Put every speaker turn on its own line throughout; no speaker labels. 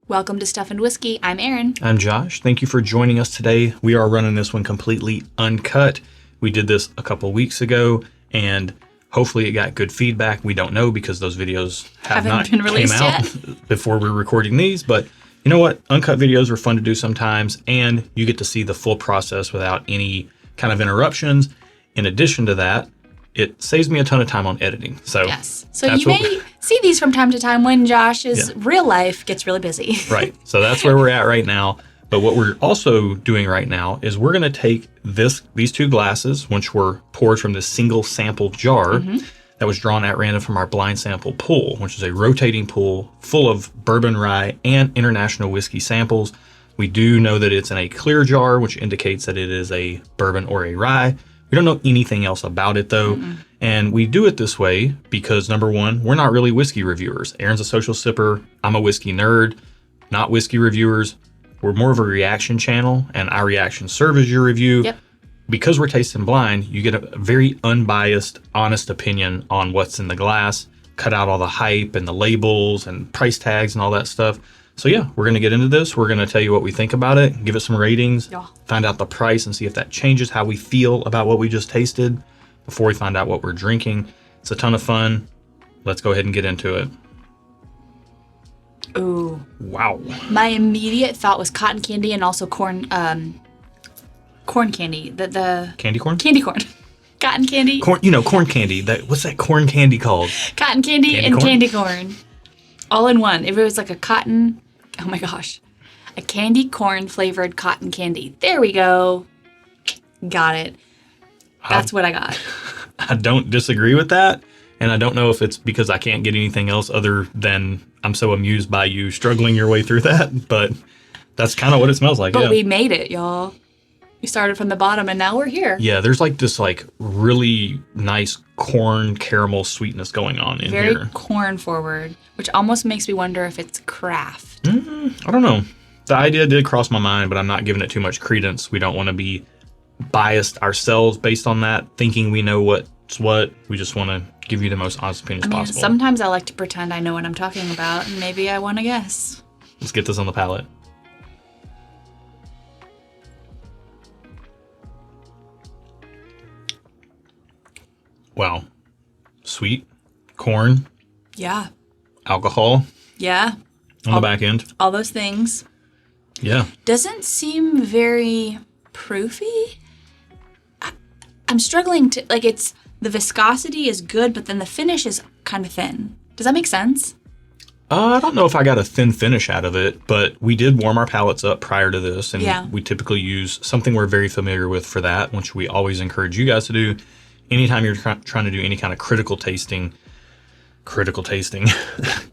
Welcome to Stuff and Whiskey. I'm Erin.
I'm Josh. Thank you for joining us today. We are running this one completely uncut. We did this a couple weeks ago, and hopefully it got good feedback. We don't know because those videos haven't not been released came out yet. Before we're recording these. But you know what? Uncut videos are fun to do sometimes, and you get to see the full process without any kind of interruptions. In addition to that, it saves me a ton of time on editing. So
yes. So you may see these from time to time when Josh's real life gets really busy.
Right. So that's where we're at right now. But what we're also doing right now is we're going to take these two glasses, which were poured from this single sample jar that was drawn at random from our blind sample pool, which is a rotating pool full of bourbon, rye, and international whiskey samples. We do know that it's in a clear jar, which indicates that it is a bourbon or a rye. We don't know anything else about it, though. And we do it this way because, number one, we're not really whiskey reviewers. Erin's a social sipper. I'm a whiskey nerd, not whiskey reviewers. We're more of a reaction channel, and our reactions serve as your review.
Yep. Because
we're tasting blind, you get a very unbiased, honest opinion on what's in the glass. Cut out all the hype and the labels and price tags and all that stuff. So yeah, we're going to get into this. We're going to tell you what we think about it, give it some ratings, find out the price, and see if that changes how we feel about what we just tasted before we find out what we're drinking. It's a ton of fun. Let's go ahead and get into it.
Ooh.
Wow.
My immediate thought was cotton candy and also corn candy. The
Candy corn?
Candy corn. Cotton candy.
Corn, corn candy. What's that corn candy called?
Cotton candy and corn? Candy corn. All in one. If it was like a cotton, oh my gosh. A candy corn flavored cotton candy. There we go. Got it. That's what I got.
I don't disagree with that. And I don't know if it's because I can't get anything else other than I'm so amused by you struggling your way through that. But that's kind of what it smells like.
But we made it, y'all. We started from the bottom and now we're here.
Yeah, there's like this really nice corn caramel sweetness going on in here.
Very corn forward, which almost makes me wonder if it's craft.
I don't know. The idea did cross my mind, but I'm not giving it too much credence. We don't want to be biased ourselves based on that, thinking we know what's what. We just want to give you the most honest opinion as possible.
Sometimes I like to pretend I know what I'm talking about, and maybe I want to guess.
Let's get this on the palate. Wow. Sweet. Corn.
Yeah.
Alcohol.
Yeah.
On the back end.
All those things.
Yeah.
Doesn't seem very proofy. I'm struggling to, the viscosity is good, but then the finish is kind of thin. Does that make sense?
I don't know if I got a thin finish out of it, but we did warm our palates up prior to this, and we typically use something we're very familiar with for that, which we always encourage you guys to do. Anytime you're trying to do any kind of critical tasting,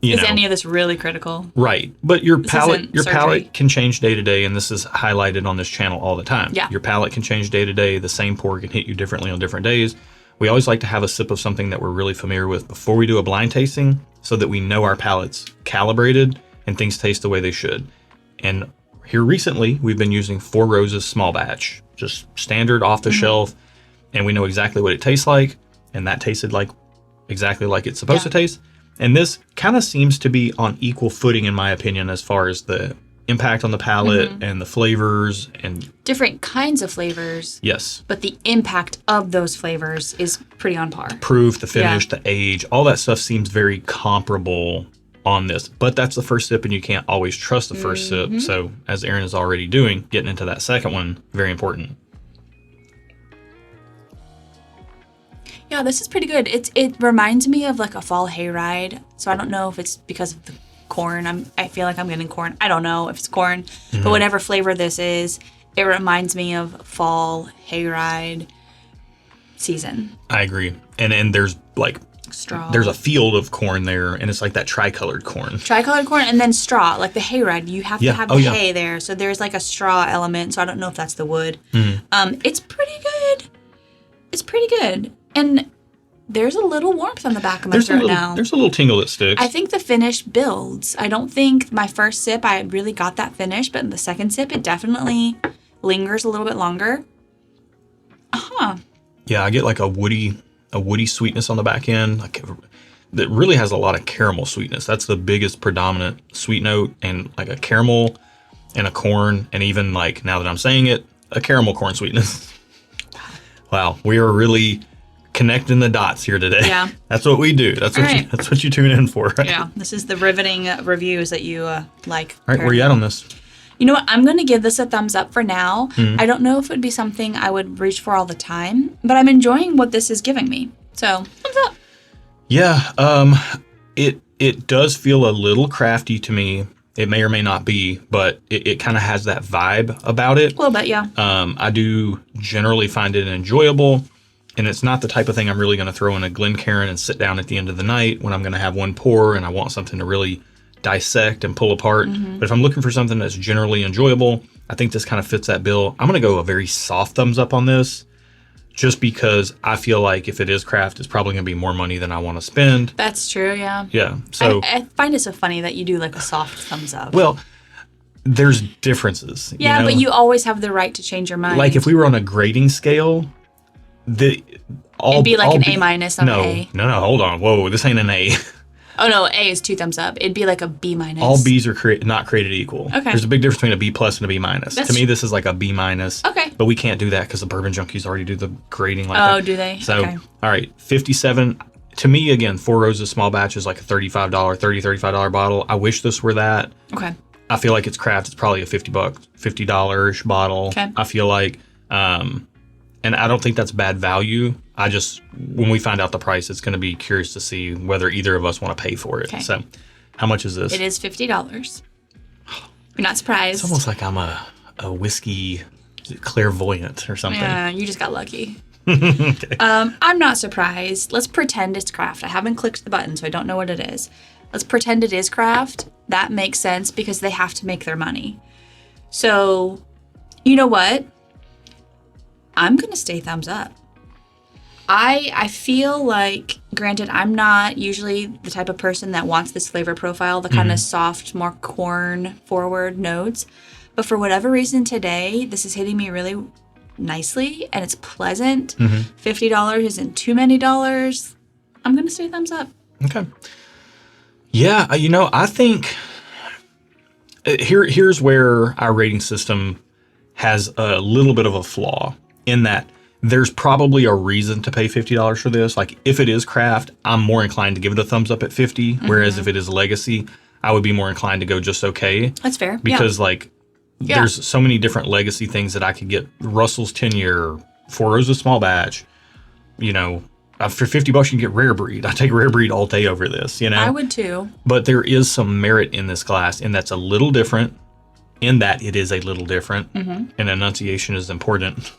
is any of this really critical?
Right. But your palate can change day to day, and this is highlighted on this channel all the time.
Yeah.
Your palate can change day to day. The same pour can hit you differently on different days. We always like to have a sip of something that we're really familiar with before we do a blind tasting so that we know our palate's calibrated and things taste the way they should. And here recently, we've been using Four Roses small batch, just standard off the shelf. And we know exactly what it tastes like, and that tasted exactly like it's supposed to taste. And this kind of seems to be on equal footing, in my opinion, as far as the impact on the palate and the flavors and
different kinds of flavors.
Yes.
But the impact of those flavors is pretty on par.
The proof, the finish, the age, all that stuff seems very comparable on this. But that's the first sip, and you can't always trust the first sip. So as Erin is already doing, getting into that second one, very important.
Yeah, this is pretty good. It reminds me of like a fall hayride. So I don't know if it's because of the corn. I feel like I'm getting corn. I don't know if it's corn, but whatever flavor this is, it reminds me of fall hayride season.
I agree. And there's
straw.
There's a field of corn there, and it's like that tricolored corn.
Tricolored corn, and then straw, like the hayride. You have to have the hay there, so there's like a straw element. So I don't know if that's the wood. It's pretty good. It's pretty good. And there's a little warmth on the back of my throat now.
There's a little tingle that sticks.
I think the finish builds. I don't think my first sip, I really got that finish, but in the second sip, it definitely lingers a little bit longer.
Yeah, I get like a woody sweetness on the back end. Like that really has a lot of caramel sweetness. That's the biggest predominant sweet note, and like a caramel and a corn, and even like, now that I'm saying it, a caramel corn sweetness. Wow, we are really connecting the dots here today.
Yeah.
That's what we do. That's what you tune in for, right?
Yeah. This is the riveting reviews that you like.
All right, where you at on this?
You know what? I'm going to give this a thumbs up for now. I don't know if it would be something I would reach for all the time, but I'm enjoying what this is giving me. So, thumbs up.
Yeah, it does feel a little crafty to me. It may or may not be, but it kind of has that vibe about it.
A little bit, yeah.
I do generally find it enjoyable, and it's not the type of thing I'm really going to throw in a Glencairn and sit down at the end of the night when I'm going to have one pour and I want something to really dissect and pull apart. But if I'm looking for something that's generally enjoyable, I think this kind of fits that bill. I'm going to go a very soft thumbs up on this, just because I feel like if it is craft, it's probably going to be more money than I want to spend.
That's true, yeah.
Yeah. So
I find it so funny that you do like a soft thumbs up.
well, there's differences.
Yeah,
you know?
but you always have the right to change your mind.
Like if we were on a grading scale, it'd
be like an A minus, not
no,
an A.
No, hold on. Whoa, this ain't an A.
Oh no, A is 2 thumbs up. It'd be like a B minus.
All B's are not created equal.
Okay.
There's a big difference between a B plus and a B minus. To me, this is like a B minus.
Okay.
But we can't do that because the Bourbon Junkies already do the grading like that.
Oh, do they?
So,
Okay.
All right, 57. To me, again, 4 Roses Small Batch is like a $35 bottle. I wish this were that.
Okay.
I feel like it's craft. It's probably a $50 bottle.
Okay.
I feel like, and I don't think that's bad value. I just, when we find out the price, it's going to be curious to see whether either of us want to pay for it.
Okay.
So, how much is this?
It is $50. You're not surprised.
It's almost like I'm a whiskey clairvoyant or something.
Yeah, you just got lucky.
Okay.
I'm not surprised. Let's pretend it's craft. I haven't clicked the button, so I don't know what it is. Let's pretend it is craft. That makes sense because they have to make their money. So, you know what? I'm going to stay thumbs up. I feel like, granted, I'm not usually the type of person that wants this flavor profile, the kind of soft, more corn forward notes. But for whatever reason today, this is hitting me really nicely and it's pleasant. $50 isn't too many dollars. I'm going to stay thumbs up.
Okay. Yeah, I think here's where our rating system has a little bit of a flaw in that there's probably a reason to pay $50 for this. Like if it is craft, I'm more inclined to give it a thumbs up at 50. Whereas if it is legacy, I would be more inclined to go just okay.
That's fair.
Because there's so many different legacy things that I could get. Russell's 10-year, 4 Roses Small Batch, for $50 you can get Rare Breed. I take Rare Breed all day over this,
I would too.
But there is some merit in this glass, and that's a little different. In that it is a little different, and enunciation is important.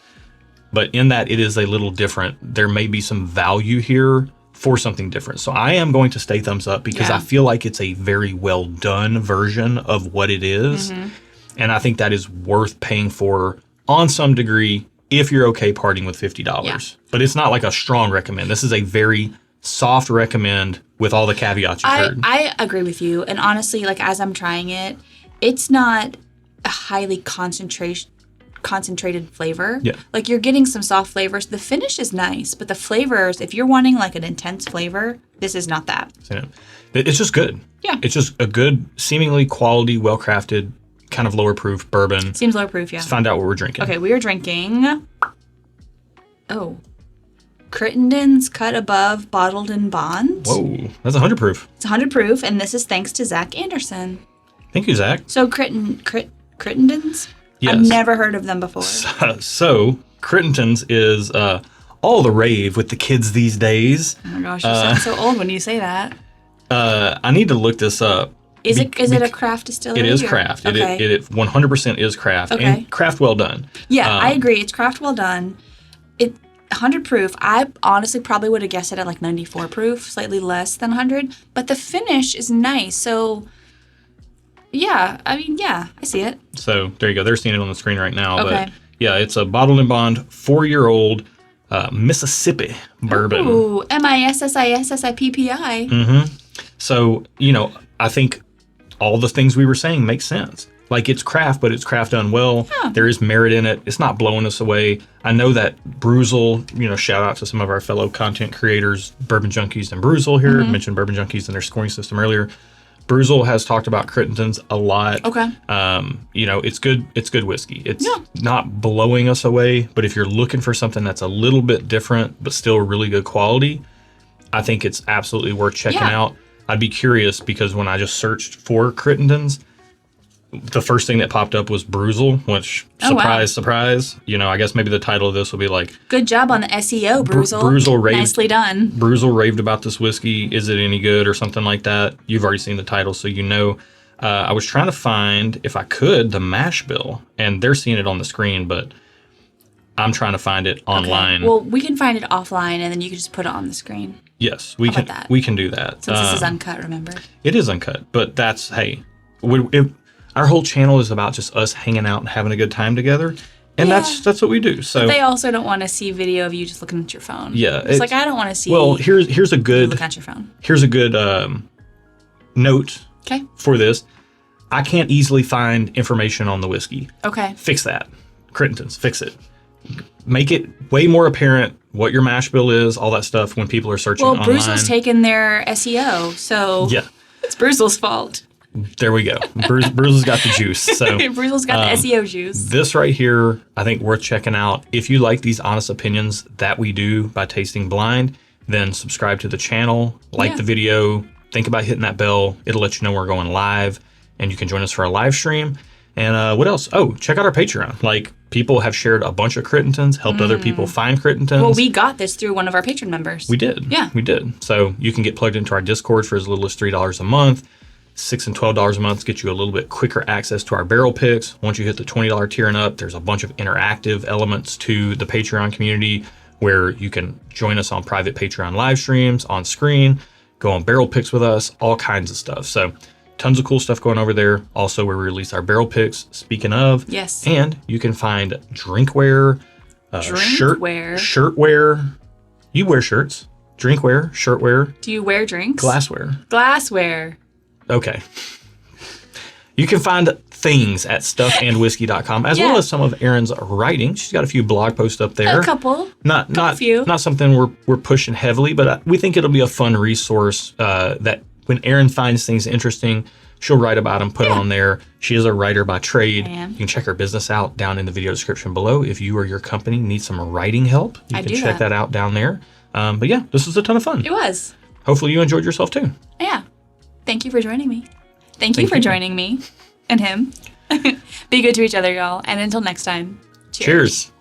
But in that it is a little different, there may be some value here for something different. So I am going to stay thumbs up because I feel like it's a very well done version of what it is. And I think that is worth paying for on some degree if you're okay parting with $50.
Yeah.
But it's not like a strong recommend. This is a very soft recommend with all the caveats you've heard.
I agree with you. And honestly, like as I'm trying it, it's not a highly concentrated flavor.
Yeah.
Like you're getting some soft flavors. The finish is nice, but the flavors, if you're wanting like an intense flavor, this is not that.
It's just good.
Yeah.
It's just a good, seemingly quality, well-crafted, kind of lower proof bourbon.
Seems lower proof, yeah.
Let's find out what we're drinking.
Okay, we are drinking, Crittenden's Cut Above Bottled in Bond.
Whoa, that's 100 proof.
It's 100 proof, and this is thanks to Zach Anderson.
Thank you, Zach.
So Crittenden's?
Yes.
I've never heard of them before.
So Crittenden's is all the rave with the kids these days.
Oh my gosh, you sound so old when you say that.
I need to look this up.
Is it a craft distillery?
It is craft.
Okay.
It 100% is craft.
Okay.
And craft well done.
Yeah, I agree. It's craft well done. 100 proof. I honestly probably would have guessed it at like 94 proof, slightly less than 100. But the finish is nice. So, yeah, I see it.
So there you go. They're seeing it on the screen right now.
Okay.
But yeah, it's a bottled in bond, 4-year-old Mississippi bourbon.
Ooh, MISSISSIPPI.
So, I think all the things we were saying make sense. Like, it's craft, but it's craft done well.
Yeah.
There is merit in it. It's not blowing us away. I know that Bruzel, shout out to some of our fellow content creators, Bourbon Junkies and Bruzel here. Mentioned Bourbon Junkies and their scoring system earlier. Bruzel has talked about Crittenden's a lot.
Okay.
It's good. It's good whiskey. It's not blowing us away, but if you're looking for something that's a little bit different, but still really good quality, I think it's absolutely worth checking out. I'd be curious because when I just searched for Crittenden's, the first thing that popped up was Bruzel, which, surprise. I guess maybe the title of this will be like...
Good job on the SEO, Bruzel.
Bruzel raved,
nicely done.
Bruzel raved about this whiskey. Is it any good or something like that? You've already seen the title, so you know. I was trying to find, if I could, the mash bill. And they're seeing it on the screen, but I'm trying to find it online.
Well, we can find it offline, and then you can just put it on the screen.
Yes, we can. We can do that.
Since this is uncut, remember?
It is uncut, but that's, hey... Our whole channel is about just us hanging out and having a good time together, and that's what we do. So
but they also don't want to see video of you just looking at your phone.
Yeah,
it's like I don't want to see.
Well, here's a good
look at your phone.
Here's a good note.
Okay.
For this, I can't easily find information on the whiskey.
Okay.
Fix that, Crittenden's. Fix it. Make it way more apparent what your mash bill is, all that stuff when people are searching online.
Well, Bruzel's taken their SEO, so it's Bruzel's fault.
There we go. Bruzel's got the juice. So
Bruzel's got the SEO juice.
This right here, I think worth checking out. If you like these honest opinions that we do by tasting blind, then subscribe to the channel, like the video, think about hitting that bell. It'll let you know we're going live, and you can join us for our live stream. And what else? Oh, check out our Patreon. Like, people have shared a bunch of Crittenden's, helped other people find Crittenden's.
Well, we got this through one of our patron members.
We did.
Yeah.
We did. So you can get plugged into our Discord for as little as $3 a month. $6 and $12 a month gets you a little bit quicker access to our barrel picks. Once you hit the $20 tier and up, there's a bunch of interactive elements to the Patreon community where you can join us on private Patreon live streams on screen, go on barrel picks with us, all kinds of stuff. So tons of cool stuff going over there. Also, where we release our barrel picks, speaking of.
Yes.
And you can find drinkware, shirtwear. You wear shirts. Drinkware, shirtwear.
Do you wear drinks?
Glassware. Okay. You can find things at stuffandwhiskey.com, as well as some of Erin's writing. She's got a few blog posts up there.
A couple.
Not something we're pushing heavily, but we think it'll be a fun resource that when Erin finds things interesting, she'll write about them, put it on there. She is a writer by trade. You can check her business out down in the video description below. If you or your company need some writing help, you can check that out down there. But yeah, this was a ton of fun.
It was.
Hopefully you enjoyed yourself too.
Yeah. Thank you for joining me. Thank you for joining me and him. Be good to each other, y'all. And until next time, cheers.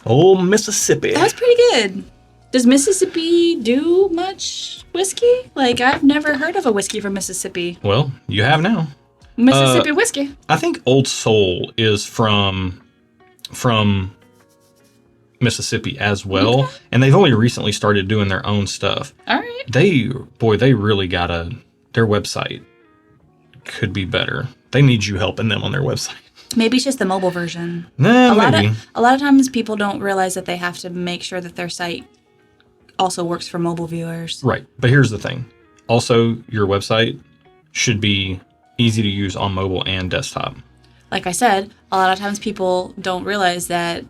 Old Mississippi. That was pretty good. Does Mississippi do much whiskey? Like, I've never heard of a whiskey from Mississippi.
Well, you have now.
Mississippi whiskey.
I think Old Soul is from Mississippi as well, and they've only recently started doing their own stuff. All right. They really their website could be better. They need you helping them on their website. Maybe it's just the mobile version. A lot of times people don't realize that they have to make sure that their site also works for mobile viewers. Right. But here's the thing. Also, your website should be easy to use on mobile and desktop. Like I said, a lot of times people don't realize that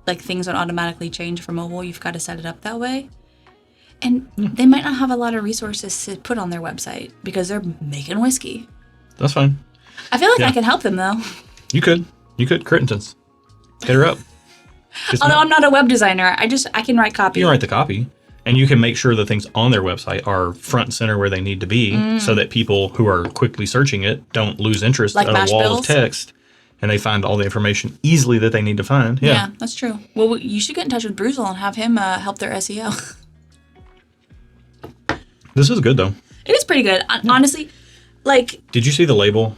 things don't automatically change for mobile. You've got to set it up that way. And they might not have a lot of resources to put on their website because they're making whiskey. That's fine. I feel like I can help them, though. You could. Crittenden's. Hit her up. Although I'm not a web designer. I can write copy. You can write the copy. And you can make sure the things on their website are front and center where they need to be so that people who are quickly searching it don't lose interest in a wall of text. And they find all the information easily that they need to find. Yeah, that's true. Well, you should get in touch with Bruzel and have him help their SEO. This is good, though. It is pretty good. Honestly, Did you see the label?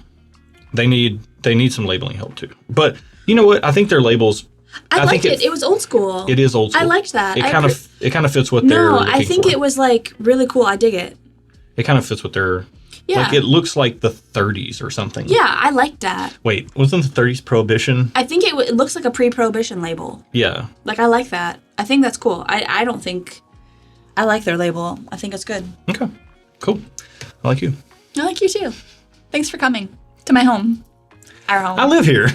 They need some labeling help, too. But you know what? I think their labels... I liked it. It was old school. It is old school. I liked that. It kind of fits what they're looking for. No, I think it was, really cool. I dig it. It kind of fits what they're... Yeah. It looks like the 30s or something. Yeah, I liked that. Wait, wasn't the 30s Prohibition? I think it looks like a pre-Prohibition label. Yeah. I like that. I think that's cool. I don't think... I like their label. I think it's good. Okay. Cool. I like you. I like you, too. Thanks for coming.
To my home. Our home.
I live here.